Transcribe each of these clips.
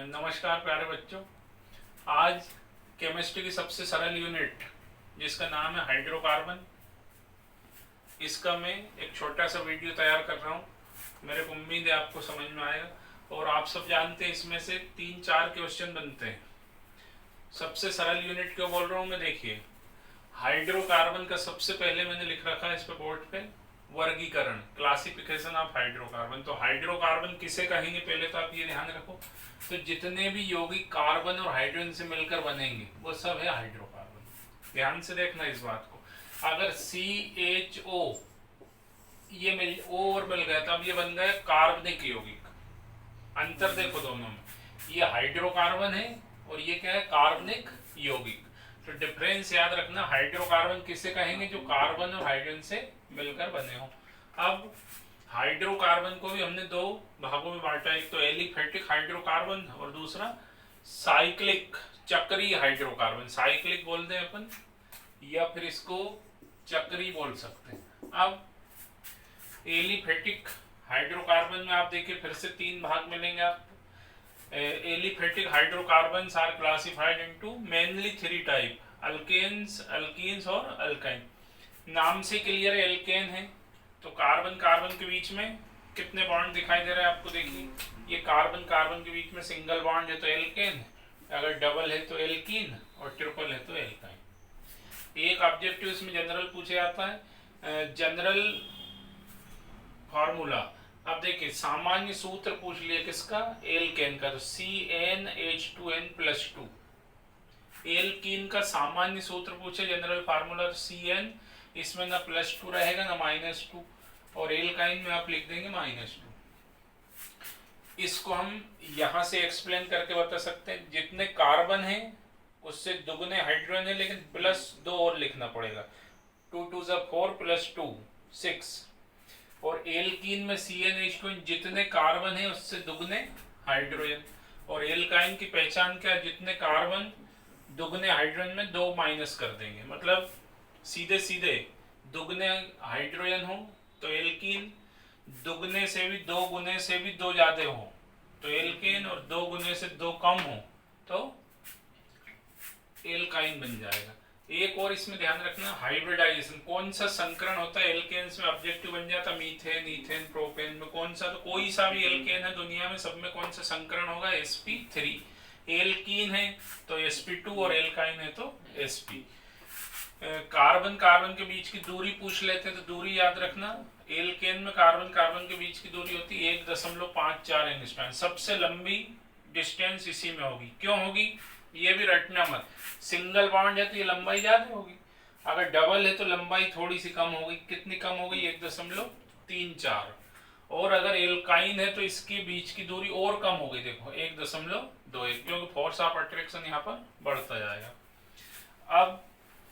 नमस्कार प्यारे बच्चों। आज केमिस्ट्री की सबसे सरल यूनिट जिसका नाम है हाइड्रोकार्बन, इसका मैं एक छोटा सा वीडियो तैयार कर रहा हूँ। मेरे को उम्मीद है आपको समझ में आएगा। और आप सब जानते हैं इसमें से 3-4 क्वेश्चन बनते हैं। सबसे सरल यूनिट क्यों बोल रहा हूँ मैं, देखिए हाइड्रोकार्बन का सबसे पहले मैंने लिख रखा है इस पे बोर्ड पे, वर्गीकरण, क्लासिफिकेशन ऑफ हाइड्रोकार्बन। तो हाइड्रोकार्बन किसे कहेंगे पहले तो आप ये ध्यान रखो। तो जितने भी यौगिक कार्बन और हाइड्रोजन से मिलकर बनेंगे वो सब है हाइड्रोकार्बन। ध्यान से देखना इस बात को। अगर CHO ये मिल O और मिल गया तब ये बन गया कार्बनिक यौगिक। अंतर देखो दोनों में, ये हाइड्रोकार्बन है और ये क्या है, कार्बनिक यौगिक। तो डिफरेंस याद रखना, हाइड्रोकार्बन किसे कहेंगे, जो कार्बन और हाइड्रोजन से मिलकर बने हो। अब हाइड्रोकार्बन को भी हमने दो भागों में बांटा, एक तो एलिफेटिक हाइड्रोकार्बन और दूसरा साइक्लिक चक्रीय हाइड्रोकार्बन। साइक्लिक बोलते हैं अपन, या फिर इसको चक्री बोल सकते हैं। अब एलिफेटिक हाइड्रोकार्बन में आप देखिए फिर से 3 भाग मिलेंगे आपको। Aliphatic hydrocarbons are classified into mainly 3 type, alkanes, alkenes और अल्काइन। नाम से क्लियर है, एल्केन है तो कार्बन कार्बन के बीच में कितने बॉन्ड दिखाई दे रहे हैं आपको, देखिए ये कार्बन कार्बन के बीच में सिंगल बॉन्ड है तो एल्केन, अगर डबल है तो एल्कीन और ट्रिपल है तो एल्काइन। एक ऑब्जेक्टिव इसमें जनरल पूछे जाता है, जनरल फार्मूला। अब देखिए सामान्य सूत्र पूछ लिया किसका, एल्केन का, तो CnH2n+2। एल्कीन का सामान्य सूत्र पूछे, जनरल फार्मूला, तो Cn, इसमें ना +2 रहेगा ना -2, और एल्काइन में आप लिख देंगे -2। इसको हम यहां से एक्सप्लेन करके बता सकते हैं, जितने कार्बन है उससे दुगने हाइड्रोजन है, लेकिन +2 और लिखना पड़ेगा। 2 2 4 +2 6। और एल्कीन में CnH2 जितने कार्बन है उससे दुगने हाइड्रोजन। और एल्काइन की पहचान क्या, जितने कार्बन दुगने हाइड्रोजन में 2 माइनस कर देंगे, मतलब सीधे सीधे दुगने हाइड्रोजन हो तो एल्कीन, दुगने से भी 2 गुने से भी 2 ज्यादा हो तो एल्केन, और 2 गुने से 2 कम हो तो एल्काइन बन जाएगा। एक और इसमें ध्यान रखना, हाइब्रिडाइजेशन, कौन सा संकरण होता है एल्केन्स में, ऑब्जेक्टिव बन जाता मीथेन, ईथेन, प्रोपेन में कौन सा, तो कोई सा भी एल्केन है दुनिया में सब में कौन सा संकरण होगा, sp3। एल्कीन है तो sp2 और एल्काइन है तो sp। कार्बन कार्बन के बीच की दूरी पूछ लेते हैं तो दूरी याद रखना, एल्केन में कार्बन कार्बन के बीच की दूरी होती है 1.54 एंगस्ट्रॉम। सबसे लंबी डिस्टेंस इसी में होगी। क्यों होगी ये भी रटना मत, सिंगल बॉन्ड है तो ये लंबाई ज्यादा होगी, अगर डबल है तो लंबाई थोड़ी सी कम होगी। कितनी कम होगी, 1.34। और अगर एल्काइन है तो इसके बीच की दूरी और कम होगी, देखो 1.21, क्योंकि फोर्स ऑफ अट्रैक्शन यहाँ पर बढ़ता जाएगा। अब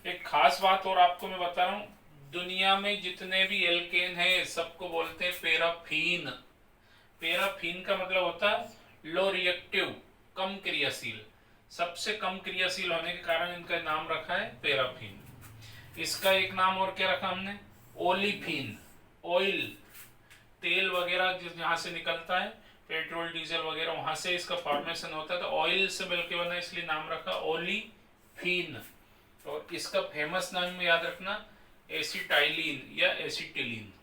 एक खास बात और आपको मैं बता रहा हूँ, दुनिया में जितने भी एल्केन है सबको बोलते हैं पैराफीन। पैराफीन का मतलब होता है लो रिएक्टिव, कम क्रियाशील। सबसे कम क्रियाशील होने के कारण इनका नाम रखा है पैराफीन। इसका एक नाम और क्या रखा हमने, ओलिफीन। ऑयल, तेल वगैरह जहाँ से निकलता है, पेट्रोल डीजल वगैरह, वहां से इसका फॉर्मेशन होता है तो ऑयल से मिलकर बना, इसलिए नाम रखा ओलिफीन। और इसका फेमस नाम याद रखना, एसिटाइलिन या एसिटिलीन।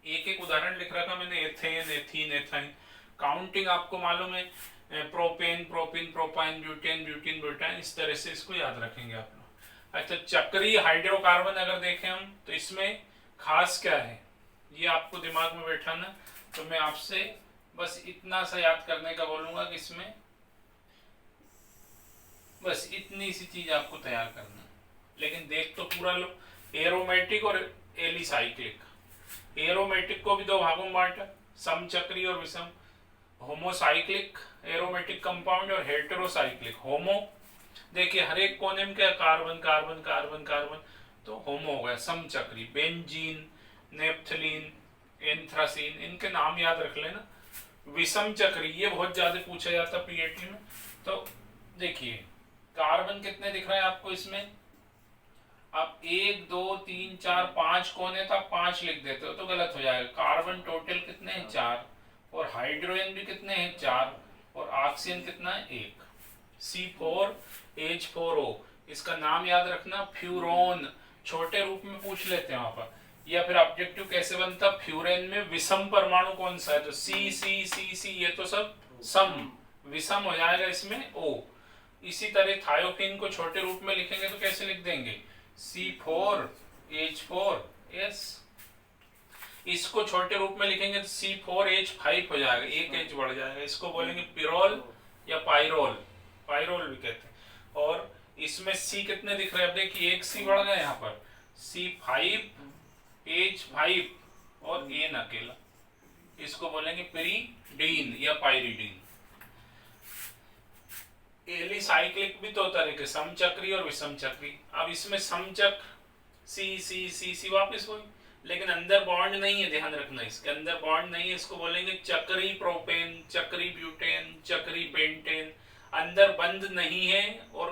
एक एक उदाहरण लिख रखा मैंने, एथेन, एथीन, एथाइन। काउंटिंग आपको मालूम है, propane, propene, propyne, butane, butene, butyne, इस तरह से इसको याद रखेंगे आप लोग। अच्छा, चक्रीय हाइड्रोकार्बन अगर देखें हम तो इसमें खास क्या है ये आपको दिमाग में बैठाना। तो मैं आपसे बस इतना सा याद करने का बोलूंगा कि इसमें बस इतनी सी चीज आपको तैयार करना, लेकिन देख तो पूरा लो। एरोमेटिक और एलिसाइक्लिक। एरोमेटिक को भी 2 भागों में बांटा, समचक्री और विषम। होमोसाइक्लिक एरोमेटिक कंपाउंड और हेटेरोसाइक्लिक। होमो, देखिए हर एक कोने में क्या, कार्बन कार्बन कार्बन कार्बन, तो होमो हो गया समचक्री। बेंजीन, नेप्थलीन, एंथ्रासीन, इनके नाम याद रख लेना। विषम चक्री, ये बहुत ज्यादा पूछा जाता पीएटी में। तो देखिए कार्बन कितने दिख रहे हैं आपको इसमें, आप 1 2 3 4 5 कोने था, 5 लिख देते हो तो गलत हो जाएगा। कार्बन टोटल कितने हैं, 4, और हाइड्रोजन भी कितने हैं, 4। और ऑक्सीजन कितना है, 1। C4H4O, इसका नाम याद रखना फ्यूरोन, छोटे रूप में पूछ लेते हैं वहां पर। या फिर ऑब्जेक्टिव कैसे बनता, फ्यूरेन में विषम परमाणु कौन सा है, तो सी सी सी सी, ये तो सब सम, विषम हो जाएगा इसमें O। इसी तरह थायोफिन को छोटे रूप में लिखेंगे तो कैसे लिख देंगे, C4H4S। इसको छोटे रूप में लिखेंगे तो C4H5 हो जाएगा, एक H बढ़ जाएगा, इसको बोलेंगे पिरोल या पाइरोल, पाइरोल भी कहते हैं। और इसमें C कितने दिख रहे हैं, अब देखिए एक C बढ़ गया यहाँ पर, C5H5 और N अकेला, इसको बोलेंगे पेरिडीन या पाइरिडीन। एलिसाइक्लिक भी 2 तरह के, समचक्री और विषम चक्री। अब इसमें समचक्र सी सी सी सी वापस वही, लेकिन अंदर बॉन्ड नहीं है, ध्यान रखना इसके अंदर बॉन्ड नहीं है, इसको बोलेंगे चक्री प्रोपेन, चक्री ब्यूटेन, चक्री पेंटेन। अंदर बंद नहीं है और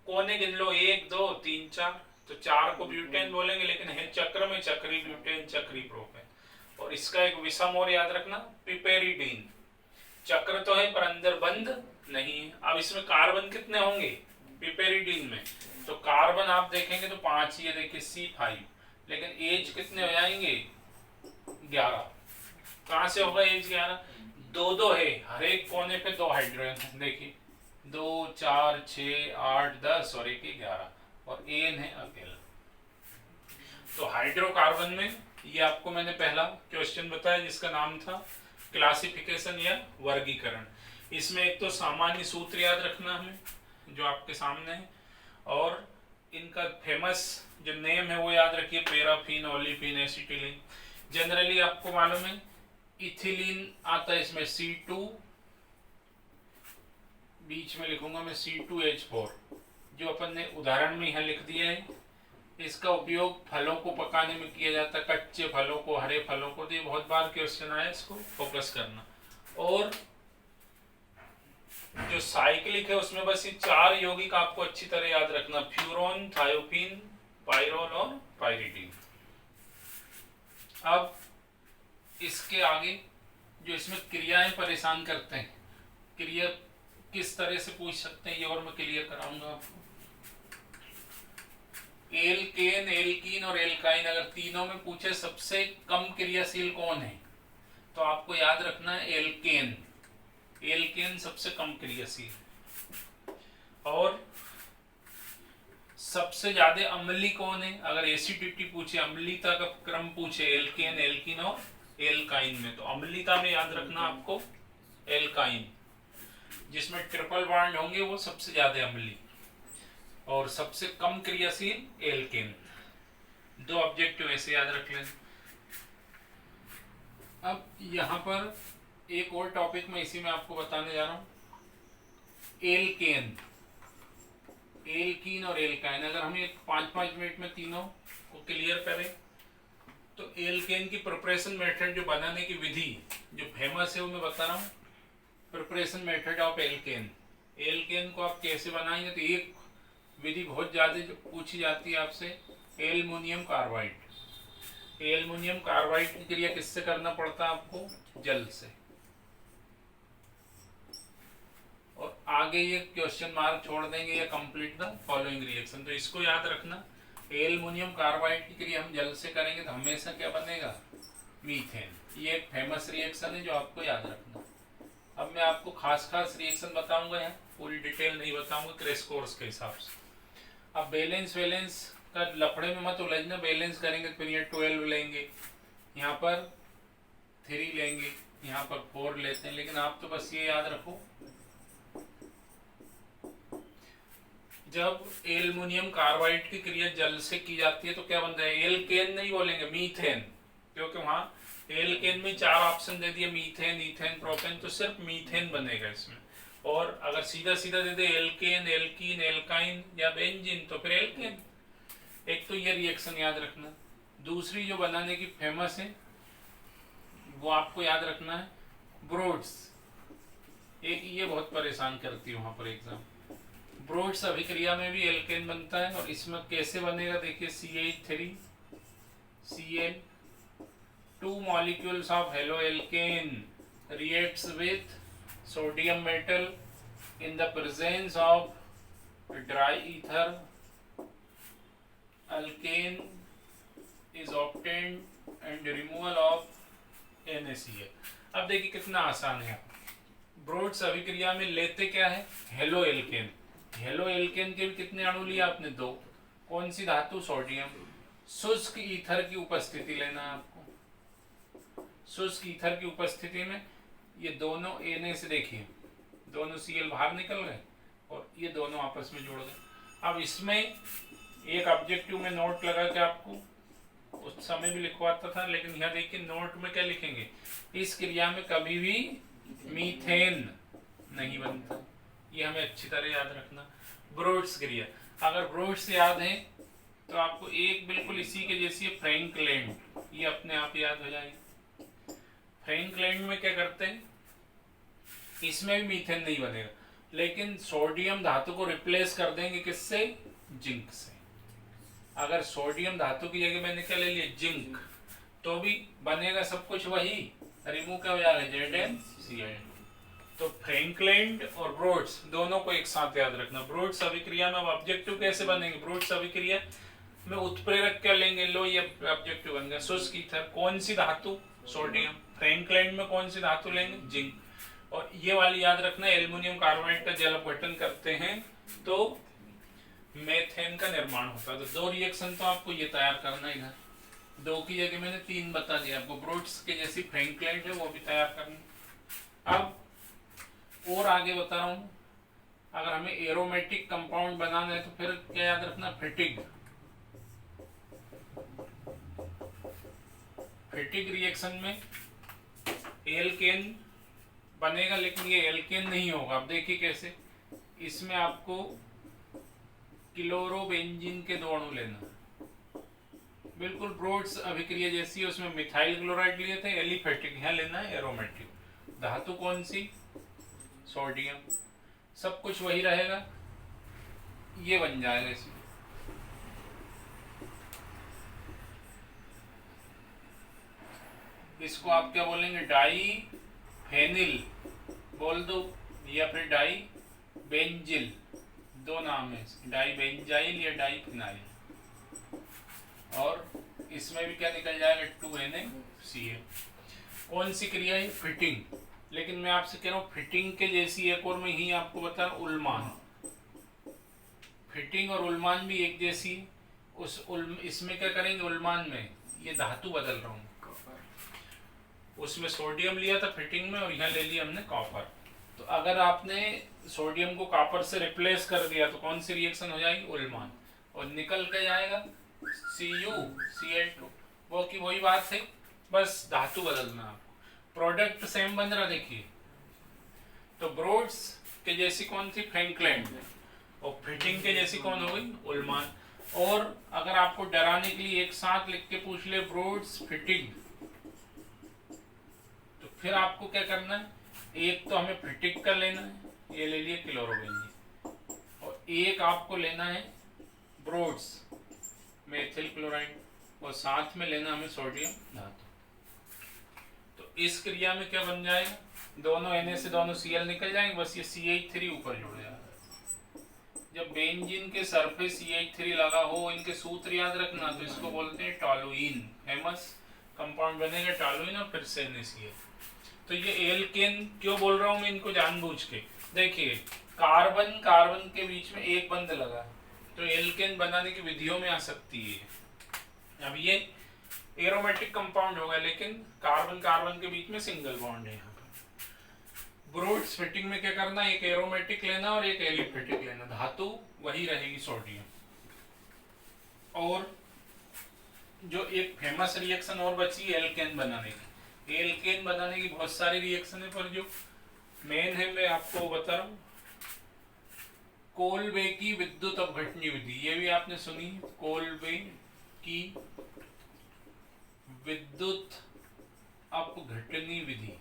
कोने गिन लो 1 2 3 4, तो 4 को ब्यूटेन बोलेंगे, लेकिन है चक्र में चक्री ब्यूटेन, चक्री प्रोपेन। और इसका एक विषम और याद रखना, पिपेरिडीन, चक्र तो है पर अंदर बंद नहीं है। अब इसमें कार्बन कितने होंगे पिपेरिडीन में, तो कार्बन आप देखेंगे तो 5 ही है, देखिए C5, लेकिन एज कितने हो जाएंगे 11। कहां से होगा एज 11, 2 है, हर एक कोने पे 2 हाइड्रोजन, देखिए 2 4 6 8 10 और 1 11, और एन है अकेला। तो हाइड्रोकार्बन में ये आपको मैंने पहला क्वेश्चन बताया जिसका नाम था क्लासिफिकेशन या वर्गीकरण। इसमें एक तो सामान्य सूत्र याद रखना है जो आपके सामने है, और इनका फेमस जो नेम है वो याद रखिए, पैराफिन, ओलिफिन, एसिटिलीन। जनरली आपको मालूम है इथिलीन आता है इसमें C2, बीच में लिखूंगा मैं C2H4, जो अपन ने उदाहरण में यहाँ लिख दिया है। इसका उपयोग फलों को पकाने में किया जाता है, कच्चे फलों को, हरे फलों को, तो ये बहुत बार क्वेश्चन आया, इसको फोकस करना। और जो साइक्लिक है उसमें बस ये 4 यौगिक आपको अच्छी तरह याद रखना, फ्यूरोन, थायोफिन, पाइरोल और पाइरिडीन। अब इसके आगे जो इसमें क्रियाएं परेशान करते हैं, क्रिया किस तरह से पूछ सकते हैं ये और मैं क्लियर कराऊंगा आपको। एल्केन, एल्कीन और एल्काइन, अगर तीनों में पूछे सबसे कम क्रियाशील कौन है, तो आपको याद रखना है एल्केन, एल्केन सबसे कम क्रियाशील। और सबसे ज्यादा अम्लीय कौन है, अगर एसिडिटी पूछे, अम्लीयता का क्रम पूछे, एल्केन, एल्कीन और एल्काइन में, तो अम्लीयता में याद रखना आपको एल्काइन, जिसमें ट्रिपल बॉन्ड होंगे वो सबसे ज्यादा अम्लीय, और सबसे कम क्रियाशील एल्केन। 2 ऑब्जेक्टिव ऐसे याद रख लें। अब यहां पर एक और टॉपिक में इसी में आपको बताने जा रहा हूं, एल्केन, एल्कीन और एल्काइन। अगर हम ये 5-5 मिनट में तीनों को क्लियर करें तो एल्केन की प्रिपरेशन मेथड, जो बनाने की विधि जो फेमस है वो मैं बता रहा हूँ। Preparation method of alkane, alkane को आप कैसे बनाएंगे, तो एक विधि बहुत ज्यादा जो पूछी जाती है आपसे, एल्युमिनियम कार्बाइड। एल्युमिनियम कार्बाइड की क्रिया किससे करना पड़ता है आपको, जल से। और आगे ये क्वेश्चन मार्क छोड़ देंगे, या कंप्लीट द फॉलोइंग रिएक्शन, तो इसको याद रखना। एल्युमिनियम कार्बाइड की क्रिया हम जल से करेंगे तो हमेशा क्या बनेगा, मीथेन। ये एक फेमस रिएक्शन है जो आपको याद रखना। अब मैं आपको खास रिएक्शन बताऊंगा, यहाँ पूरी डिटेल नहीं बताऊंगा, क्रैश कोर्स के हिसाब से। अब बैलेंस वैलेंस का लफड़े में मत उलझना, बैलेंस करेंगे तो फिर ये 12 लेंगे, यहाँ पर 3 लेंगे, यहाँ पर 4 लेते हैं, लेकिन आप तो बस ये याद रखो, जब एल्युमिनियम कार्बाइड की क्रिया जल से की जाती है तो क्या बनता है, एल्केन नहीं बोलेंगे, मीथेन, क्योंकि वहां एल्केन में 4 ऑप्शन दे दिए, मीथेन, ईथेन, प्रोपेन, तो सिर्फ मीथेन बनेगा इसमें। और अगर सीधा सीधा दे दे एल्केन, एल्कीन, एल्काइन या बेंजीन, तो फिर एल्केन। एक तो ये रिएक्शन याद रखना। दूसरी जो बनाने की फेमस है वो आपको याद रखना है, ब्रोड्स। एक ये बहुत परेशान करती है वहां पर एग्जाम। ब्रोड्स अभिक्रिया में भी एल्केन बनता है, और इसमें कैसे बनेगा देखिए, CH3 Cl, 2 molecules of haloalkane reacts with sodium metal in the presence of dry ether alkane is obtained and removal of NaCl। अब देखिए कितना आसान है। ब्रोड्स अभिक्रिया में लेते क्या है, हेलो एल्केन। हेलो एल्केन के भी कितने अणु लिए आपने, 2। कौन सी धातु, सोडियम। शुष्क ईथर की उपस्थिति लेना है आपको। शुष्क ईथर की उपस्थिति में ये दोनों Na से देखिए दोनों Cl बाहर निकल गए और ये दोनों आपस में जुड़ गए। अब इसमें एक ऑब्जेक्टिव में नोट लगा के आपको उस समय भी लिखवाता था, लेकिन यहाँ देखिए नोट में क्या लिखेंगे, इस क्रिया में कभी भी मीथेन नहीं बनता। ये हमें अच्छी तरह याद रखना। ब्रोड्स क्रिया, अगर ब्रोड्स याद है तो आपको एक बिल्कुल इसी के जैसी फ्रैंकलैंड, ये अपने आप याद हो जाएगी। फ्रैंकलैंड में क्या करते हैं, इसमें भी मीथेन नहीं बनेगा, लेकिन सोडियम धातु को रिप्लेस कर देंगे किससे, जिंक से। अगर सोडियम धातु की जगह मैंने क्या ले लिया, जिंक, तो भी बनेगा सब कुछ वही, रिमूव क्या हो जाएगा, ZnCl। तो फ्रैंकलैंड और ब्रोड्स दोनों को एक साथ याद रखना। ब्रोड्स अभिक्रिया में अब ऑब्जेक्टिव कैसे बनेंगे, ब्रोड्स अभिक्रिया में उत्प्रेरक क्या लेंगे, लो ये ऑब्जेक्टिव बन गया। शुष्क ईथर, कौन सी धातु, सोडियम। फ्रैंकलैंड में कौन सी धातु लेंगे, जिंक। और ये वाली याद रखना, एल्युमिनियम कार्बाइड का जल अपघटन करते हैं तो मेथेन का निर्माण होता है। तो 2 रिएक्शन तो आपको ये तैयार करना है। 2 की जगह मैंने 3 बता दिया आपको। ब्रोड्स के जैसी फ्रैंकलैंड है वो भी तैयार करना। अब और आगे बता रहा हूँ, अगर हमें एरोमेटिक कंपाउंड बनाना है तो फिर क्या याद रखना, फिटिग। फिटिग रिएक्शन में एल्केन बनेगा, लेकिन ये एल्केन नहीं होगा। अब देखिए कैसे, इसमें आपको क्लोरोबेंजीन के 2 अणु लेना, बिल्कुल ब्रोड्स अभिक्रिया जैसी है। उसमें मिथाइल क्लोराइड लिए थे, एलिफेटिक, यहाँ लेना है एरोमेटिक। धातु कौन सी, सोडियम। सब कुछ वही रहेगा, ये बन जाएगा इसमें। इसको आप क्या बोलेंगे, डाई फेनिल बोल दो, या फिर डाई बेंजिल, 2 नाम है, डाई बेंजाइल या डाई फिनाइल। और इसमें भी क्या निकल जाएगा, 2NaCl। कौन सी क्रिया है, फिटिंग। लेकिन मैं आपसे कह रहा हूँ फिटिंग के जैसी एक और मैं ही आपको बता रहा हूँ, उल्मान। फिटिंग और उल्मान भी एक जैसी। इसमें क्या करेंगे, उल्मान में ये धातु बदल रहा हूँ, उसमें सोडियम लिया था फिटिंग में और यहाँ ले लिया हमने कॉपर। तो अगर आपने सोडियम को कॉपर से रिप्लेस कर दिया तो कौन सी रिएक्शन हो जाएगी, उल्मान, और निकल के जाएगा CuCl2। वो की वही बात है, बस धातु बदलना आपको, प्रोडक्ट सेम बन रहा। देखिए तो ब्रोड्स के जैसी कौन थी, फ्रैंकलैंड, और फिटिंग के जैसी कौन हो गई, उल्मान। और अगर आपको डराने के लिए एक साथ लिख के पूछ ले ब्रोड्स फिटिंग, तो फिर आपको क्या करना है, एक तो हमें फिटिक का लेना है, ये ले लिए क्लोरोबेंजीन, और एक आपको लेना है ब्रोड्स मेथिल क्लोराइड, और साथ में लेना हमें सोडियम धातु। तो इस क्रिया में क्या बन जाएगा, दोनों Na से दोनों Cl निकल जाएंगे, बस ये CH3 ऊपर जुड़ जाएगा। जब बेंजीन के सरफेस CH3 लगा हो, इनके सूत्र याद रखना, तो इसको बोलते हैं टॉलुइन। फेमस कंपाउंड बनेगा टॉलुइन और फिर से NaCl। तो ये एल्केन क्यों बोल रहा हूं मैं इनको जानबूझ के, देखिए कार्बन कार्बन के बीच में एक बंध लगा, तो एल्केन बनाने की विधियों में आ सकती है। अब ये एरोमेटिक कंपाउंड होगा, लेकिन कार्बन कार्बन के बीच में सिंगल बॉन्ड है। यहाँ पर ब्रोड्स फिटिंग में क्या करना, एक एरोमेटिक लेना और एक एलिफेटिक लेना, धातु वही रहेगी सोडियम। और जो एक फेमस रिएक्शन और बची एल्केन बनाने की, एल्केन बनाने की बहुत सारी रिएक्शन है, पर जो मेन है मैं आपको बता रहा हूँ, कोलबे की विद्युत अपघटनी विधि, ये भी आपने सुनी, कोलबे की विद्युत अपघटनी विधि,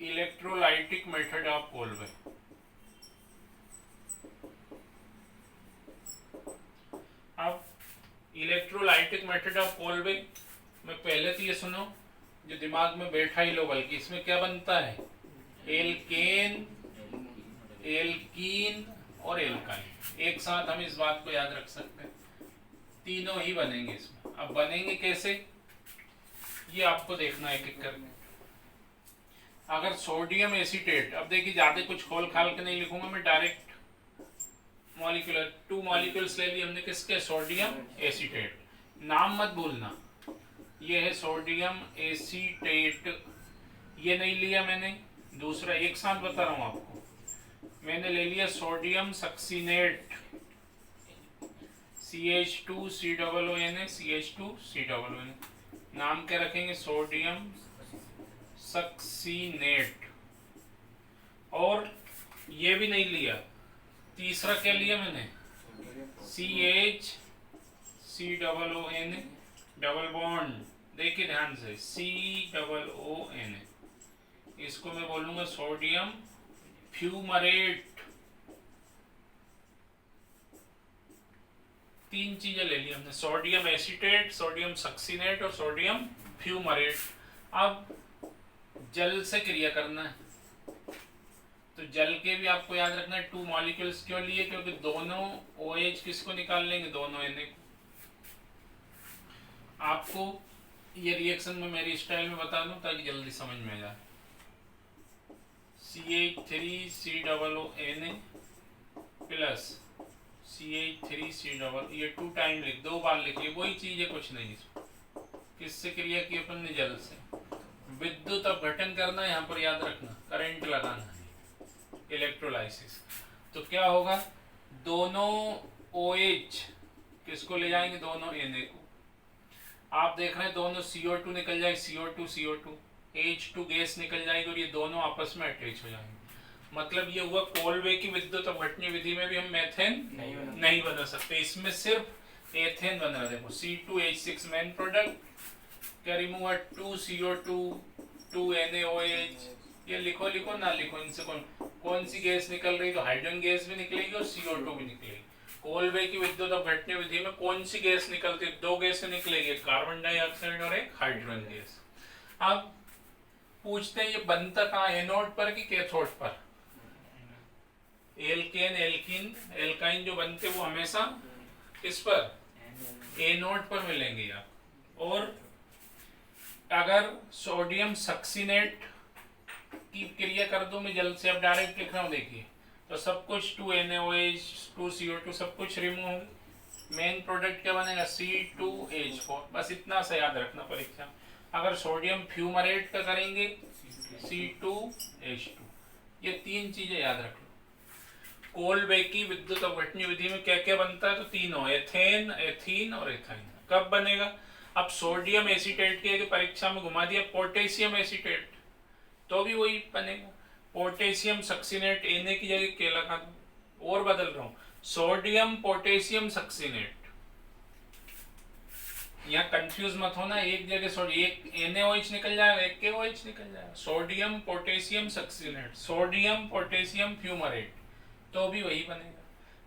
इलेक्ट्रोलाइटिक मेथड ऑफ कोलबे। अब इलेक्ट्रोलाइटिक मेथड ऑफ कोलबे में पहले तो ये सुनो, जो दिमाग में बैठा ही लो, बल्कि इसमें क्या बनता है, एल्केन, एल्कीन और एल्काइन। एक साथ हम इस बात को याद रख सकते हैं, तीनों ही बनेंगे इसमें। अब बनेंगे कैसे, ये आपको देखना है एक एक करके। अगर सोडियम एसीटेट, अब देखिए ज्यादा कुछ खोल खाल के नहीं लिखूंगा मैं, डायरेक्ट मॉलिक्यूलर, 2 मॉलिक्यूल्स ले लिए हमने किसके, सोडियम एसीटेट। नाम मत भूलना, ये है सोडियम एसीटेट, ये नहीं लिया मैंने, दूसरा एक साथ बता रहा हूं आपको, मैंने ले लिया सोडियम सक्सीनेट, CH2COONA, CH2COONA, नाम क्या रखेंगे, सोडियम सक्सीनेट। और ये भी नहीं लिया, तीसरा क्या लिया मैंने, CHCOONA, डबल बॉन्ड, देखिए ध्यान से, COONA, इसको मैं बोलूंगा सोडियम फ्यूमरेट। तीन चीजें ले ली हमने, सोडियम एसीटेट, सोडियम सक्सीनेट और सोडियम फ्यूमरेट। अब जल से क्रिया करना है, तो जल के भी आपको याद रखना है 2 मॉलिक्यूल्स क्यों लिए, क्योंकि दोनों OH किसको निकाल लेंगे, दोनों Na को। आपको ये रिएक्शन में मेरी स्टाइल में बता दूं ताकि जल्दी समझ में आ जाए। CH3COONA प्लस CH3COO, ये 2 टाइम लिख, 2 बार लिखिए, वही चीज है, कुछ नहीं। किससे क्रिया की अपन ने, जल से। विद्युत अपघटन करना है यहाँ पर, याद रखना, करंट लगाना है, इलेक्ट्रोलाइसिस। तो क्या होगा, दोनों OH किसको ले जाएंगे, दोनों Na को। आप देख रहे हैं दोनों CO2 निकल जाए, CO2 H2 गैस निकल जाएगी और ये दोनों आपस में अटैच हो जाएंगे। मतलब ये हुआ कोलवे की विद्युत अपघटनीय विधि में भी हम मेथेन नहीं बना सकते, इसमें सिर्फ एथेन बन रहा है। देखो C2H6 मेन प्रोडक्ट, क्या रिमूव है, 2CO2 2NaOH, ये लिखो लिखो ना लिखो, इनसे कौन सी गैस निकल रही, तो हाइड्रोजन गैस भी निकलेगी और CO2 भी निकलेगी। कोलवे की विद्युत अपघटनीय विधि में कौन सी गैस निकलती है, 2 गैसें निकलेगी, कार्बन डाइऑक्साइड और एक हाइड्रोजन गैस। अब पूछते हैं ये बनता कहाँ, एनोड पर कि कैथोड पर। एल्केन, एल्कीन, एल्काइन जो बनते वो हमेशा किस पर, एनोड पर मिलेंगे आप। और अगर सोडियम सक्सीनेट की क्रिया कर दो मैं जल से, अब डायरेक्ट लिख रहा हूँ देखिए, तो सब कुछ 2NaOH 2CO2 सब कुछ रिमूव, मेन प्रोडक्ट क्या बनेगा, C2H4। बस इतना सा याद रखना परीक्षा। अगर सोडियम फ्यूमरेट का करेंगे C2H2, ये 3 चीजें याद रख लो। कोलवे की विद्युत अपघटनीय विधि में क्या क्या बनता है, तो तीनों, एथेन, एथीन और एथाइन। कब बनेगा, अब सोडियम एसीटेट के परीक्षा में घुमा दिया पोटेशियम एसीटेट, तो भी वही बनेगा, पोटेशियम सक्सीनेट, Na की जगह के लगा दो। और बदल रहा हूं, सोडियम पोटेशियम सक्सीनेट, यहाँ कंफ्यूज मत होना, एक जगह एक NaOH निकल जाएगा, एक KOH निकल जाएगा, sodium potassium succinate, sodium potassium fumarate, तो भी वही बनेगा।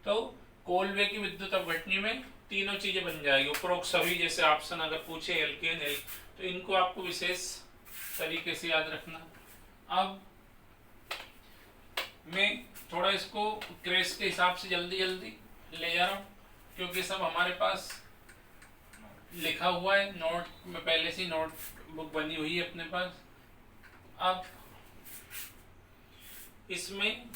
तो कोलवे की विद्युत अपघटनी में तीनों चीजें बन जाएगी, उपरोक्त सभी। जैसे ऑप्शन अगर पूछे एल्केन, तो इनको आपको विशेष तरीके से याद रखना। अब मैं थोड़ा इसको क्रेस के हिसाब से जल्दी जल्दी ले जा रहा हूँ, क्योंकि सब हमारे पास लिखा हुआ है, नोट में पहले से नोट बुक बनी हुई है अपने पास। अब इसमें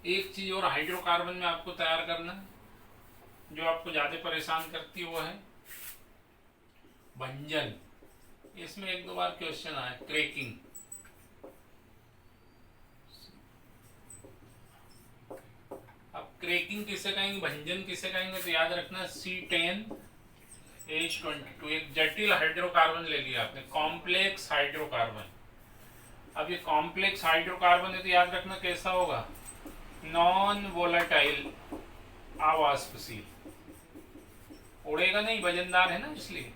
एक चीज और हाइड्रोकार्बन में आपको तैयार करना है, जो आपको ज्यादा परेशान करती है, वो है भंजन। इसमें 1-2 बार क्वेश्चन आया, क्रैकिंग। अब क्रैकिंग किसे कहेंगे, भंजन किसे कहेंगे, तो याद रखना C10H22, एक जटिल हाइड्रोकार्बन ले लिया आपने, कॉम्प्लेक्स हाइड्रोकार्बन। अब ये कॉम्प्लेक्स हाइड्रोकार्बन है तो याद रखना कैसा होगा, नॉन वोलेटाइल, आवाष्पशील, उड़ेगा नहीं, वजनदार है ना इसलिए।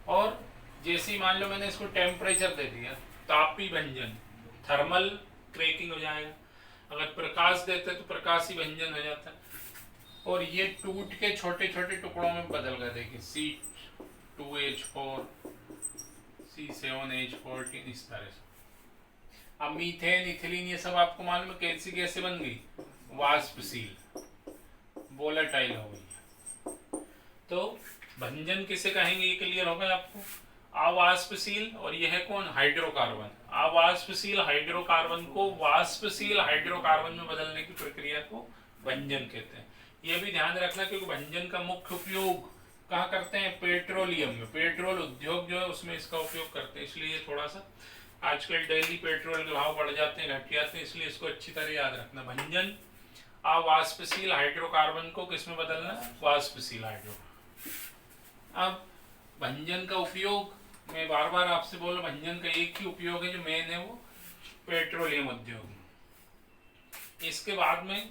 और जैसे ही मान लो मैंने इसको टेम्परेचर दे दिया, तापी भंजन, थर्मल क्रैकिंग हो जाएगा। अगर प्रकाश देते तो प्रकाशी भंजन हो जाता है। और ये टूट के छोटे छोटे टुकड़ों में बदल गए, देखिए C2H4, C7H14, इस तरह से। अब मीथेन, इथिलीन, ये सब आपको मालूम है कैसी कैसे बन गई, वाष्पशील, वोलेटाइल हो गई। तो भंजन किसे कहेंगे ये क्लियर हो गया आपको। अवाष्पशील, और यह है कौन, हाइड्रोकार्बन। अवाष्पशील हाइड्रोकार्बन को वाष्पशील हाइड्रोकार्बन में बदलने की प्रक्रिया को भंजन कहते हैं। यह भी ध्यान रखना क्योंकि भंजन का मुख्य उपयोग कहाँ करते हैं, पेट्रोलियम में। पेट्रोल उद्योग जो है उसमें इसका उपयोग करते हैं, इसलिए थोड़ा सा आजकल डेली पेट्रोल के भाव बढ़ जाते हैं, घट जाते हैं, इसलिए इसको अच्छी तरह याद रखना। भंजन अवाष्पशील हाइड्रोकार्बन को किसमें बदलना, वाष्पशील हाइड्रोकार्बन। अब भंजन का उपयोग मैं बार बार आपसे बोल रहा, भंजन का एक ही उपयोग है जो मेन है, वो पेट्रोलियम उद्योग। इसके बाद में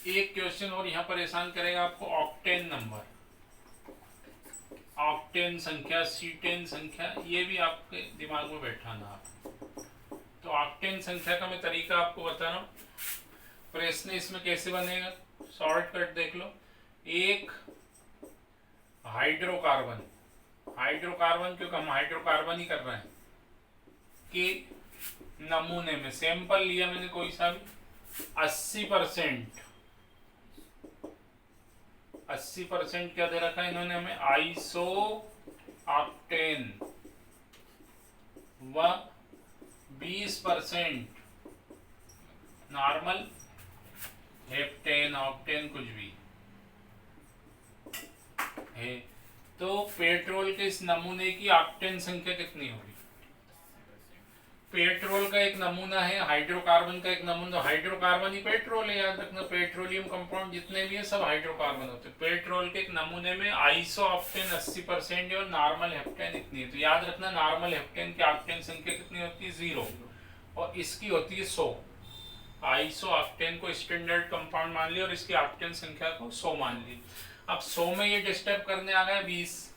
एक क्वेश्चन और यहाँ परेशान करेगा आपको, ऑक्टेन नंबर, ऑक्टेन संख्या, सीटेन संख्या, ये भी आपके दिमाग में बैठाना आप। तो ऑक्टेन संख्या का मैं तरीका आपको बता रहा हूँ। प्रश्न इसमें कैसे बनेगा, शॉर्टकट देख लो। एक हाइड्रोकार्बन, हाइड्रोकार्बन क्योंकि हम हाइड्रोकार्बन ही कर रहे हैं, कि नमूने में सैंपल लिया मैंने कोई सा भी, 80% क्या दे रखा है इन्होंने हमें, आइसो ऑक्टेन, व 20% नॉर्मल हेप्टेन, ऑक्टेन कुछ भी है। तो पेट्रोल के इस नमूने की ऑक्टेन संख्या कितनी होगी। पेट्रोल का एक नमूना है, हाइड्रोकार्बन का एक नमूना, हाइड्रोकार्बन ही पेट्रोल है, याद रखना। पेट्रोलियम कंपाउंड जितने भी है सब हाइड्रोकार्बन होते हैं। पेट्रोल के एक नमूने में आइसो ऑक्टेन 80% है और नॉर्मल हेप्टेन इतनी है। तो याद रखना नॉर्मल हेप्टेन की ऑक्टेन संख्या कितनी होती है, 0, और इसकी होती है 100। आइसो ऑक्टेन को स्टैंडर्ड कंपाउंड मान लिया और इसकी ऑक्टेन संख्या को 100 मान ली। अब 100 में ये डिस्टर्ब करने आ गया 20,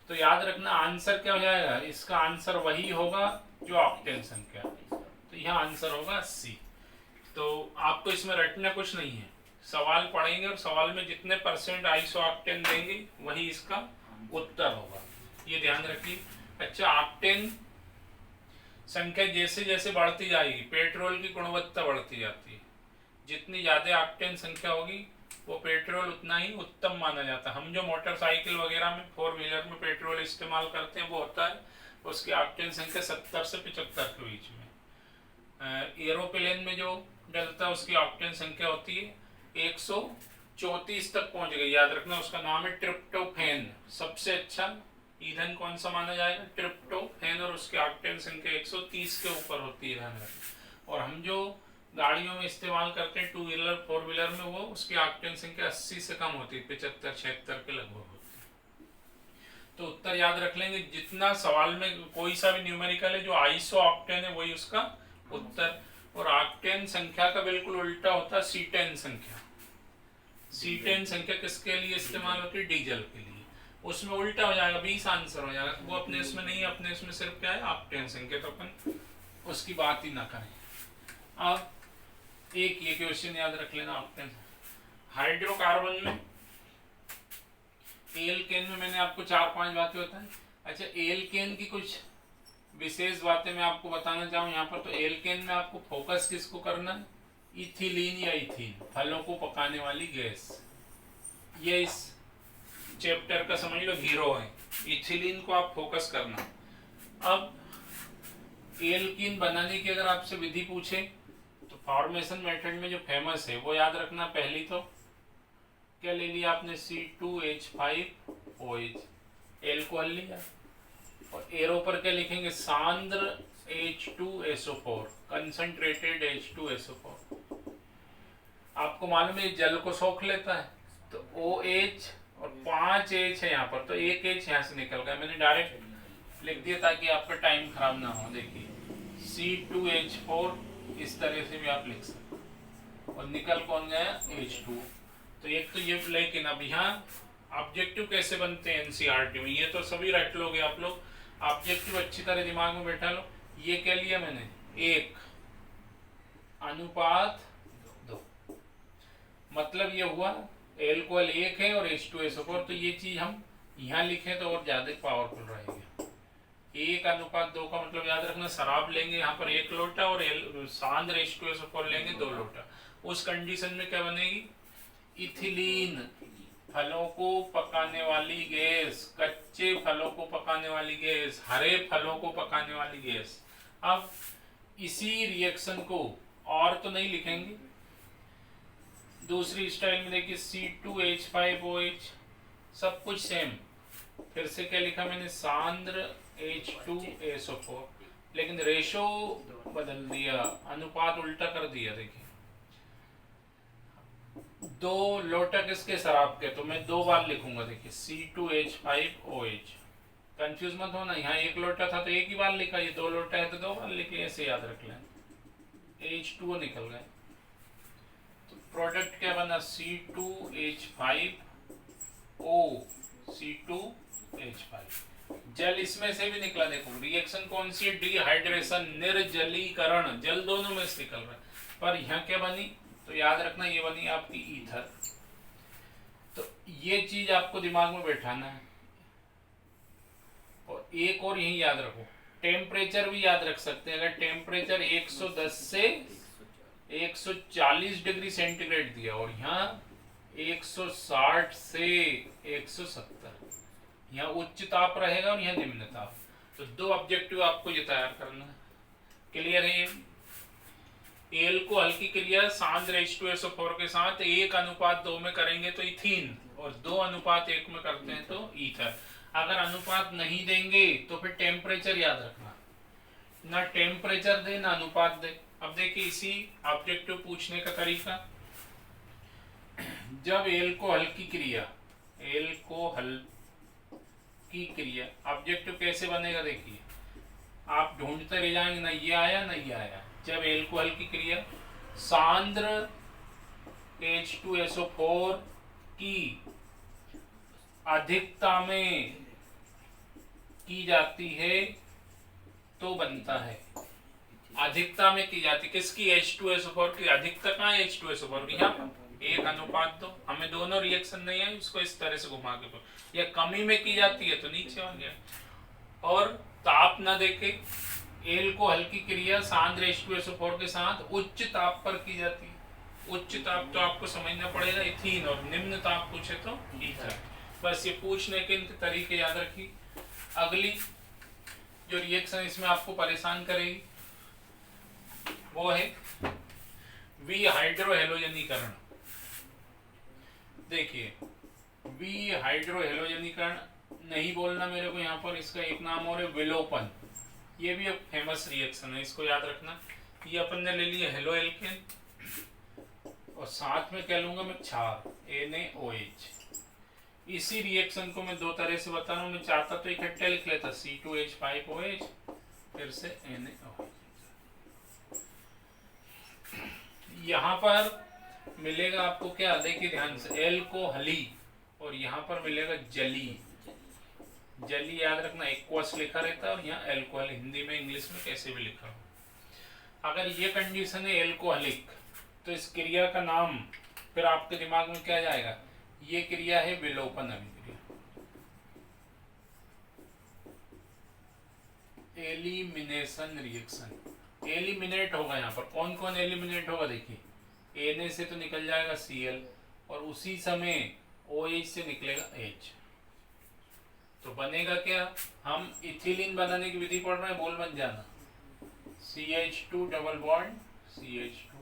तो याद रखना आंसर क्या हो जाएगा, इसका आंसर वही होगा जो ऑक्टेन संख्या, तो यहाँ आंसर होगा 80। तो आपको इसमें रटना कुछ नहीं है, सवाल पढ़ेंगे और सवाल में जितने % आइसो ऑक्टेन देंगे वही इसका उत्तर होगा, ये ध्यान रखिए। अच्छा, ऑक्टेन संख्या जैसे जैसे बढ़ती जाएगी पेट्रोल की गुणवत्ता बढ़ती जाती है। जितनी ज्यादा ऑक्टेन संख्या होगी वो पेट्रोल उतना ही उत्तम माना जाता है। हम जो मोटरसाइकिल वगैरह में 4 व्हीलर में पेट्रोल इस्तेमाल करते हैं वो होता है, उसकी ऑक्टेन संख्या 70 से 75 के बीच में। एरोप्लेन में जो डलता है उसकी ऑक्टेन संख्या होती है 134 तक पहुंच गई। याद रखना उसका नाम है ट्रिप्टोफैन। सबसे अच्छा ईंधन कौन सा माना जाएगा, ट्रिप्टोफैन, और उसकी ऑक्टेन संख्या 130 के ऊपर होती है। और हम जो गाड़ियों में इस्तेमाल करते हैं 2 व्हीलर 4 व्हीलर में, वो उसकी ऑक्टेन संख्या 80 से कम होती है, 75-76 के लगभग होती है। तो उत्तर याद रख लेंगे, जितना सवाल में कोई सा भी न्यूमेरिकल है जो आइसो ऑक्टेन है वही उसका उत्तर। और ऑक्टेन संख्या का बिल्कुल उल्टा होता है सीटेन संख्या। सीटेन संख्या किसके लिए इस्तेमाल होती है, डीजल के लिए, उसमें उल्टा हो जाएगा, 20 आंसर हो जाएगा। वो अपने इसमें नहीं है, अपने इसमें सिर्फ क्या है, ऑक्टेन संख्या, तो अपन उसकी बात ही ना करें। अब एक ये क्वेश्चन याद रख लेना, ऑक्टेन हाइड्रोकार्बन में, एल्केन में मैंने आपको 4-5 बातें बताई। अच्छा, एल्केन की कुछ विशेष बातें मैं आपको बताना चाहूँ यहाँ पर। तो एल्केन में आपको फोकस किसको करना है, इथिलीन या इथीन, फलों को पकाने वाली गैस, ये इस चैप्टर का समझ लो हीरो है। इथिलीन को आप फोकस करना। अब एल्कीन बनाने की अगर आपसे विधि पूछे तो फॉर्मेशन मेथड में जो फेमस है वो याद रखना। पहली तो क्या ले लिया आपने, C2H5OH, एल्कोहल लिया, और एरो पर क्या लिखेंगे, सांद्र H2SO4, कंसंट्रेटेड H2SO4। आपको मालूम है जल को सोख लेता है, तो OH और 5 H है यहाँ पर, तो एक H यहाँ से निकल गया, मैंने डायरेक्ट लिख दिया ताकि आपका टाइम खराब ना हो। देखिए C2H4 इस तरह से भी आप लिख सकते, और निकल कौन गया, H2। तो एक तो ये, लेकिन अब यहाँ ऑब्जेक्टिव कैसे बनते हैं एनसीईआरटी में, ये तो सभी रट लोगे आप लोग। ऑब्जेक्टिव अच्छी तरह दिमाग में बैठा लो। ये क्या लिया मैंने, 1:2, मतलब ये हुआ एल्कोहल 1 है और H2SO4, तो ये चीज हम यहाँ लिखें तो और ज्यादा पावरफुल रहेगी। 1 अनुपात 2 का मतलब याद रखना, शराब लेंगे यहाँ पर 1 लोटा और सांद्र H2SO4 लेंगे 2 लोटा। उस कंडीशन में क्या बनेगी, इथिलीन, फलों को पकाने वाली गैस, कच्चे फलों को पकाने वाली गैस, हरे फलों को पकाने वाली गैस। अब इसी रिएक्शन को और तो नहीं लिखेंगे, दूसरी स्टाइल में देखिए C2H5OH, सब कुछ सेम। फिर से क्या लिखा मैंने, सांद्र H2SO4, लेकिन रेशो बदल दिया, अनुपात उल्टा कर दिया। देखिए 2 लोटा किसके, शराब के, तो मैं 2 बार लिखूंगा। देखिए C2H5OH, कंफ्यूज मत होना, यहाँ 1 लोटा था तो 1 ही बार लिखा, ये 2 लोटा है तो 2 बार लिखे, ऐसे याद रख लें। H2O निकल गए, तो प्रोडक्ट क्या बना, C2H5O, C2H5। जल इसमें से भी निकला, देखो रिएक्शन कौन सी है, डिहाइड्रेशन, निर्जलीकरण, जल दोनों में से निकल रहा है। पर यहाँ क्या बनी, तो याद रखना ये बनी आपकी ईथर। तो ये चीज आपको दिमाग में बैठाना है। और एक और यही याद रखो, टेम्परेचर भी याद रख सकते हैं। अगर टेम्परेचर 110 से 140 डिग्री सेंटीग्रेड दिया और यहाँ 160 से 170, यहाँ उच्च ताप रहेगा और यहाँ निम्न ताप। तो 2 ऑब्जेक्टिव आपको ये तैयार करना है। क्लियर है? एल को हल्की क्रिया सांद्र H2SO4 के साथ 1 अनुपात 2 में करेंगे तो इथीन, और 2 अनुपात 1 में करते हैं तो ईथर। अगर अनुपात नहीं देंगे तो फिर टेम्परेचर याद रखना, ना टेम्परेचर दे ना अनुपात दे। अब देखिए इसी ऑब्जेक्टिव पूछने का तरीका, जब एल को हल्की क्रिया, एल को हल्की क्रिया, ऑब्जेक्टिव कैसे बनेगा देखिए, आप ढूंढते रह जाएंगे, ना ये आया ना ये आया। जब एल को हल्की क्रिया सांद्र H2SO4 की अधिकता में की जाती है तो बनता है, अधिकता में की जाती, किसकी, H2SO4 की। अधिकता कहाँ है H2SO4 की, यहाँ पर 1 अनुपात 2। हमें दोनों रिएक्शन नहीं है, उसको इस तरह से घुमा के, या कमी में की जाती है तो नीचे आ गया। और ताप न देके एल को हल्की क्रिया सांद्र H2SO4 के साथ उच्च ताप पर की जाती है। उच्च ताप तो आपको समझना पड़ेगा इथीन, और निम्न ताप पूछे तो ईथर। बस ये पूछने के तरीके याद रखिए। अगली जो रिएक्शन इसमें आपको परेशान करेगी वो है विहाइड्रोहेलोजनीकरण। देखिए विहाइड्रोहेलोजनीकरण नहीं बोलना मेरे को यहाँ पर, इसका एक नाम और है विलोपन। ये भी एक फेमस रिएक्शन है, इसको याद रखना। ये अपन ने ले लिया हेलो एल्केन, और साथ में क्या लूंगा मैं, क्षार NaOH। इसी रिएक्शन को मैं 2 तरह से बता रहा हूँ। मैं चाहता तो इकट्ठे लिख लेता, C2H5OH फिर से NaOH। यहाँ पर मिलेगा आपको क्या, देखिए ध्यान से, एल को हली और यहाँ पर मिलेगा जली। जली याद रखना, एक्वस लिखा रहता है, और यहाँ एल्कोहल हिंदी में इंग्लिश में कैसे भी लिखा हो। अगर ये कंडीशन है एल्कोहलिक, तो इस क्रिया का नाम फिर आपके दिमाग में क्या जाएगा, ये क्रिया है विलोपन अभिक्रिया, एलिमिनेशन रिएक्शन। एलिमिनेट होगा यहाँ पर, कौन कौन एलिमिनेट होगा देखिए, Na से तो निकल जाएगा Cl, और उसी समय OH से निकलेगा H। तो बनेगा क्या, हम इथिलीन बनाने की विधि पढ़ रहे हैं, बोल बन जाना, CH2 डबल बॉन्ड CH2,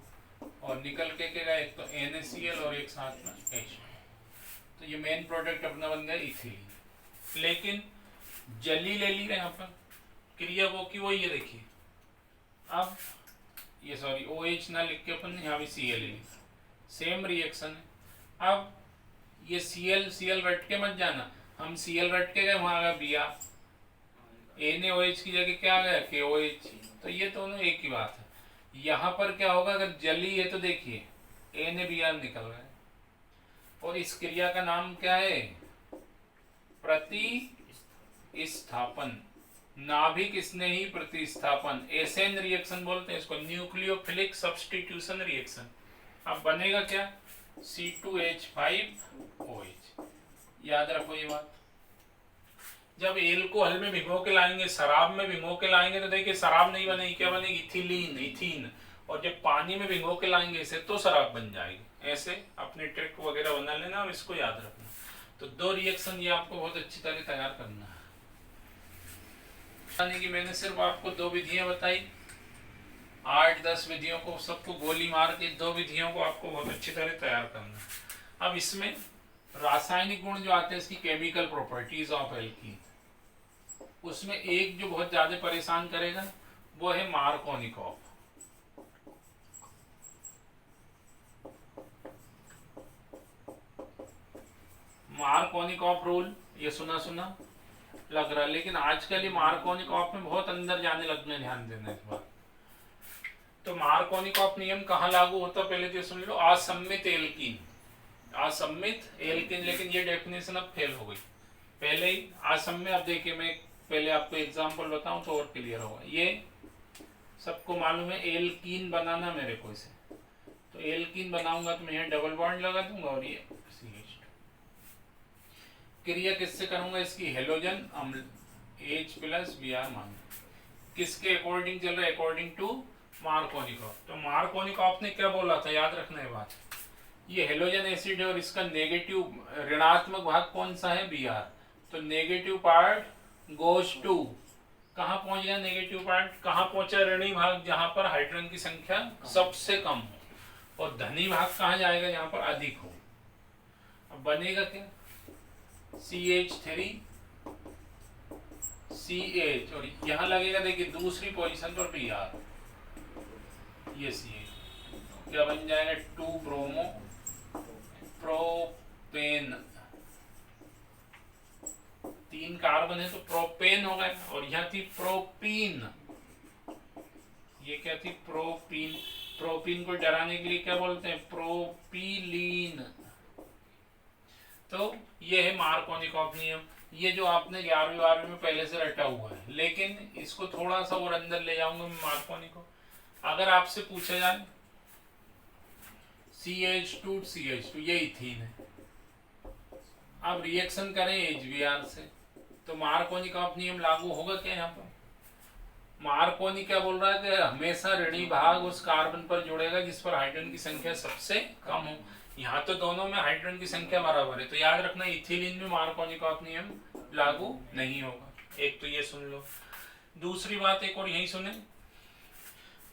और निकल के क्या एक तो NaCl और एक साथ में H। तो ये मेन प्रोडक्ट अपना बन गया इथिलीन। लेकिन जली ले ली यहाँ पर, क्रिया वो की वही है। देखिए अब ये सॉरी OH ना लिख के अपन ने यहाँ भी Cl ले लिया, सेम रिएक्शन है। अब ये Cl रट के मत जाना, हम Cl रट के गए, वहां आ गया Br, NaOH की जगह क्या आ गया KOH। तो ये दोनों एक ही बात है। यहाँ पर क्या होगा, अगर जली है तो देखिए NaBr निकल रहा है, और इस क्रिया का नाम क्या है, प्रतिस्थापन, नाभिक स्नेही प्रतिस्थापन, एसेन रिएक्शन बोलते हैं इसको, न्यूक्लियोफिलिक सब्स्टिट्यूशन रिएक्शन। अब बनेगा क्या, C2H5OH। याद रखो ये बात, जब एल को हल में भिगो के लाएंगे, शराब में भिगो के लाएंगे, तो देखिए शराब नहीं बनेगी, क्या बनेगी? Ethylene, ethene. और जब पानी में भिगो के लाएंगे इसे तो शराब बन जाएगी। ऐसे अपने ट्रिक वगैरह बना लेना और इसको याद रखना। तो दो रिएक्शन ये आपको बहुत अच्छी तरह तैयार करना है। कि मैंने सिर्फ आपको दो विधियां बताई, 8-10 विधियों को सबको गोली मार के दो विधियों को आपको बहुत अच्छी तरह तैयार करना है। अब इसमें रासायनिक गुण जो आते हैं, इसकी केमिकल प्रॉपर्टीज ऑफ एल्कीन, उसमें एक जो बहुत ज्यादा परेशान करेगा वो है मार्कोनिकॉफ। मार्कोनिकॉफ रूल ये सुना लग रहा है, लेकिन आजकल ये मार्कोनिकॉफ में बहुत अंदर जाने लगने, ध्यान देना इस बार। तो मार्कोनिकॉफ नियम कहाँ लागू होता पहले तो सुन लो। असम्मित एल्कीन, असम्मित एल्कीन, लेकिन ये डेफिनेशन अब फेल हो गई पहले ही असम्मित। अब देखिए मैं पहले आपको एग्जांपल बताऊं तो और क्लियर होगा। ये सबको मालूम है एल्कीन बनाना मेरे को इसे, तो एल्कीन बनाऊंगा तो मैं यहाँ डबल बॉन्ड लगा दूंगा और ये CH2 क्रिया किससे करूंगा? इसकी हेलोजन अम्ल H+Br मान, किसके अकॉर्डिंग चल रहा है? According to Markovnikov. तो मार्कोनिकॉफ ने क्या बोला था, याद रखना है बात। ये हेलोजन एसिड है और इसका नेगेटिव ऋणात्मक भाग कौन सा है? Br। तो नेगेटिव पार्ट गोज टू, कहाँ पहुंच गया नेगेटिव पार्ट? कहाँ पहुंचा? ऋणी भाग, जहां पर हाइड्रोजन की संख्या सबसे कम हो। और धनी भाग कहाँ जाएगा? जहां पर अधिक हो। अब बनेगा क्या? CH3 CH, और यहां लगेगा देखिए दूसरी पोजीशन पर Br, ये CH, क्या बन जाएगा? 2 ब्रोमो प्रोपेन, 3 कार्बन है तो प्रोपेन हो गए। और यहां थी प्रोपीन, ये क्या थी? प्रोपीन। प्रोपीन को डराने के लिए क्या बोलते हैं? प्रोपीलीन। तो ये है मार्कोनिकॉफ नियम। ये जो आपने 11वीं 12वीं में पहले से रटा हुआ है, लेकिन इसको थोड़ा सा और अंदर ले जाऊंगा मैं मार्कोनिकॉफ। अगर आपसे पूछा जाए CH2 CH2 ये इथीन है, अब रिएक्शन करें HBr से, तो मार्कोनिकॉफ नियम लागू होगा क्या यहाँ पर? मार्कोनी क्या बोल रहा है कि हमेशा ऋणी भाग उस कार्बन पर जुड़ेगा जिस पर हाइड्रोजन की संख्या सबसे कम हो। यहाँ तो दोनों में हाइड्रोजन की संख्या बराबर है, तो याद रखना इथिलीन में मार्कोनिकॉफ नियम लागू नहीं होगा। एक तो ये सुन लो। दूसरी बात एक और यही सुने,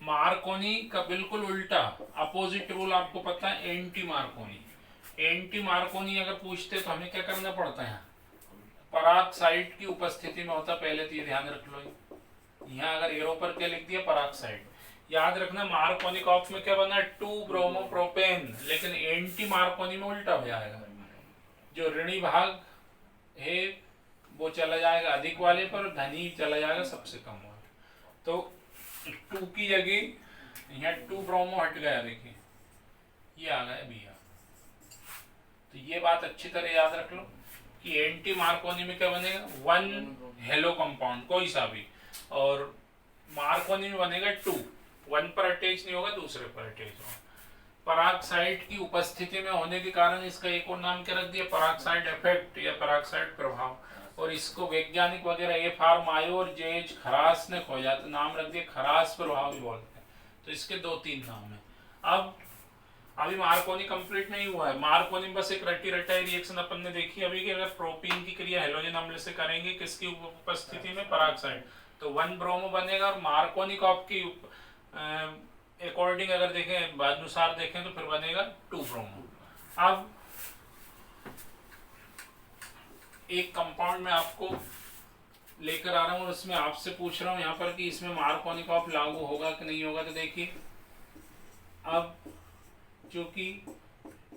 मार्कोनी का बिल्कुल उल्टा अपोजिट रूल आपको पता है, एंटी मार्कोनी। एंटी मार्कोनी अगर पूछते तो हमें क्या करना पड़ता है? पराक्साइड की उपस्थिति में होता, पहले तो ये ध्यान रख लो। यहाँ अगर एरो पर क्या लिख दिया? पराक्साइड। याद रखना मार्कोनिकॉफ में क्या बना? 2 ब्रोमो प्रोपेन, लेकिन एंटी मार्कोनी में उल्टा हो जाएगा, जो ऋणी भाग है वो चला जाएगा अधिक वाले पर, धनी चला जाएगा सबसे कम वाले। तो 2 की जगह यहाँ 2 ब्रोमो हट गया, देखिए ये आ गया Br। तो ये बात अच्छी तरह याद रख लो कि एंटी मार्कोनी में क्या बनेगा? 1 हेलो कंपाउंड कोई सा भी, और मार्कोनी में बनेगा 2, 1 पर अटैच नहीं होगा, दूसरे पर अटैच होगा। पराक्साइड की उपस्थिति में होने के कारण इसका एक और नाम क्या रख दिया? पराक्साइड इफेक्ट या पराक्साइड प्रभाव। और इसको वैज्ञानिक वगैरह FR मायो और JH खरास ने खोजा, तो नाम रख दिया खरास प्रभाव भी बोलते हैं। तो इसके 2-3 नाम है। अब अभी मार्कोनी कंप्लीट नहीं हुआ है। मार्कोनी बस एक रटी रटाई रिएक्शन अपन ने देखी अभी कि अगर प्रोपीन की क्रिया हेलोजन अम्ल से करेंगे किसकी उपस्थिति में? पराक्साइड, तो 1 ब्रोमो बनेगा। और मार्कोनिकॉफ की अकॉर्डिंग अगर देखें, अनुसार देखें तो फिर बनेगा 2 ब्रोमो। अब एक कंपाउंड में आपको लेकर आ रहा हूं और उसमें आपसे पूछ रहा हूं यहाँ पर कि इसमें मार्कोनिकॉफ लागू होगा कि नहीं होगा। तो देखिए, अब क्योंकि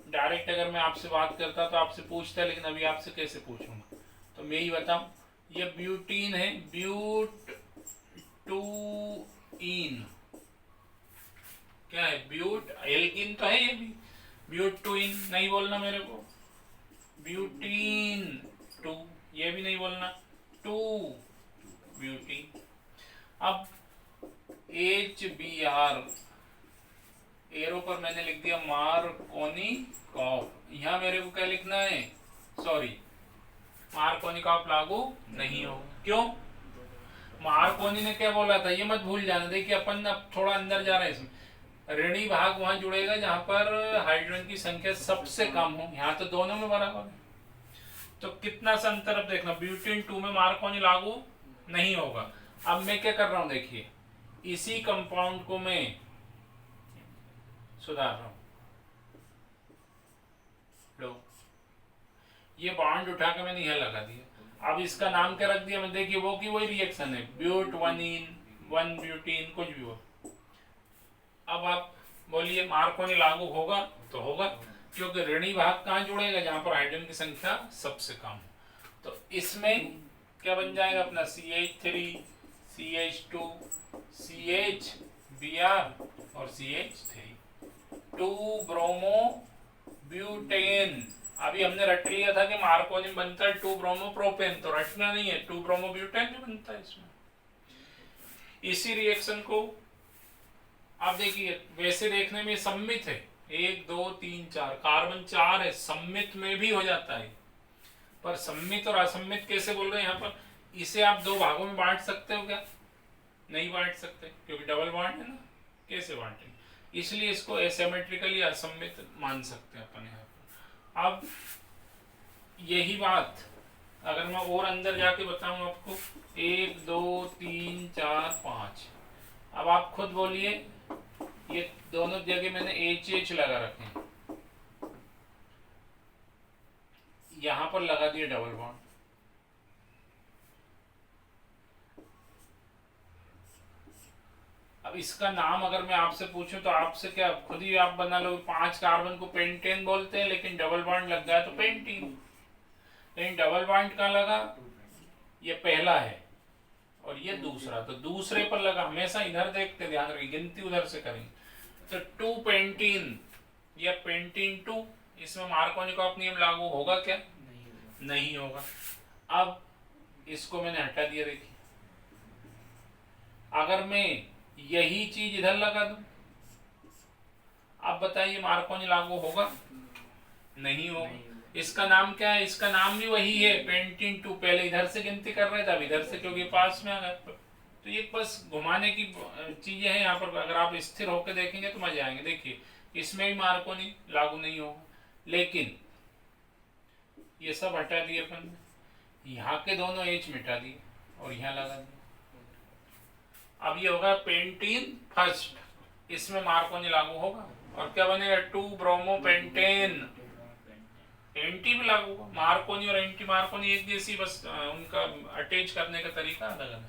डायरेक्ट अगर मैं आपसे बात करता तो आपसे पूछता, लेकिन अभी आपसे कैसे पूछूंगा, तो मैं ही बताऊं। ये ब्यूटीन है, ब्यूटूइन, क्या है? ब्यूट, एल्कीन तो है ये भी, ब्यूटूइन नहीं बोलना मेरे को, ब्यूटीन 2 ये भी नहीं बोलना, 2 ब्यूटीन। अब HBr एरो पर मैंने लिख दिया मार्कोनिकॉफ। यहाँ मेरे को क्या लिखना है? सॉरी, मार्कोनिकॉफ लागू नहीं होगा। क्यों? मार्कोनी ने क्या बोला था ये मत भूल जाना। देखिए अपन अब थोड़ा अंदर जा रहे हैं इसमें। ऋणी भाग वहां जुड़ेगा जहां पर हाइड्रोजन की संख्या सबसे कम हो। यहाँ तो दोनों में बराबर है, तो कितना सा अंतर अब देखना। ब्यूटेन 2 में मार्कोनी लागू नहीं होगा। अब मैं क्या कर रहा हूं, देखिए इसी कंपाउंड को मैं सुधार रहा हूं। लो, ये बॉन्ड उठा के मैंने यह लगा दिया। अब इसका नाम क्या रख दिया मैं, देखिए वो की वही रिएक्शन है, ब्यूट 1 ब्यूटीन कुछ भी हो। अब आप बोलिए मार्कोनी लागू होगा? तो होगा, क्योंकि ऋणी भाग कहाँ जुड़ेगा? जहां पर हाइड्रोजन की संख्या सबसे कम हो। तो इसमें क्या बन जाएगा अपना CH3 CH2 CH Br और CH3 2 ब्रोमो ब्यूटेन। अभी हमने रट लिया था कि मार्कोनी बनता है 2 ब्रोमो प्रोपेन, तो रटना नहीं है, 2 ब्रोमो ब्यूटेन भी बनता है इसमें। इसी रिएक्शन को आप देखिए, वैसे देखने में सम्मित है, 1 2 3 4 कार्बन 4 है, सम्मित में भी हो जाता है। पर सम्मित और असम्मित कैसे बोल रहे हैं यहाँ पर? इसे आप दो भागों में बांट सकते हो क्या? नहीं बांट सकते, क्योंकि डबल बॉन्ड है ना, कैसे बांटेंगे? इसलिए इसको एसिमेट्रिकली असम्मित मान सकते हैं अपन यहाँ पर। अब यही बात अगर मैं और अंदर जाके बताऊं आपको, 1 2 3 4 5, अब आप खुद बोलिए, ये दोनों जगह मैंने HH लगा रखे हैं, यहां पर लगा दिया डबल बॉन्ड। अब इसका नाम अगर मैं आपसे पूछूं तो आपसे क्या खुद ही आप बना लो, 5 कार्बन को पेंटेन बोलते हैं, लेकिन डबल बॉन्ड लग गया तो पेंटीन। लेकिन डबल बॉन्ड कहाँ लगा? ये पहला है और ये दूसरा, तो दूसरे पर लगा। हमेशा इधर देखते, ध्यान रखिए, गिनती उधर से करेंगे। तो 2 पेंटीन या पेंटीन 2, इसमें मार्कोनिकॉफ नियम लागू होगा क्या? नहीं होगा। अब इसको मैंने हटा दिया। देखिए अगर मैं यही चीज इधर लगा दूं, अब बताइए मार्कोनी लागू होगा? नहीं होगा। इसका नाम क्या है? इसका नाम भी वही है, पेंटीन 2। पहले इधर से गिनती कर रहे थे, अब इधर से, क्योंकि पास में आ गए। तो ये बस घुमाने की चीजें हैं यहाँ पर। अगर आप स्थिर होकर देखेंगे तो मजे आएंगे। देखिए इसमें भी मार्कोनी लागू नहीं होगा, लेकिन ये सब हटा दिए अपन, यहाँ के दोनों H मिटा दिए और यहाँ लगा दिए। अब ये होगा पेंटीन फर्स्ट, इसमें मार्कोनी लागू होगा और क्या बनेगा? 2 ब्रोमो पेंटेन। एंटी भी लागू होगा। मार्कोनी और एंटी मार्कोनी एक जैसी, बस उनका अटैच करने का तरीका अलग अलग है।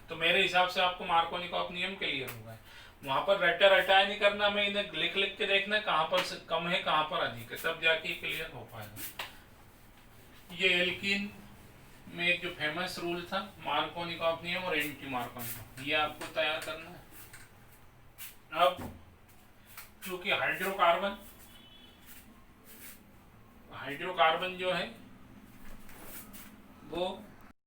तो मेरे हिसाब से आपको मार्कोनिकॉफ नियम क्लियर होगा। वहां पर रटा रटाया नहीं करना, मैं इन्हें लिख लिख के देखना कहाँ पर कम है कहाँ पर अधिक है, तब जाके क्लियर हो पाएगा। ये एल्कीन में एक जो फेमस रूल था, मार्कोनिकॉफ नियम और एंटी मार्कोनिकॉफ, ये आपको तैयार करना है। अब क्योंकि हाइड्रोकार्बन जो है वो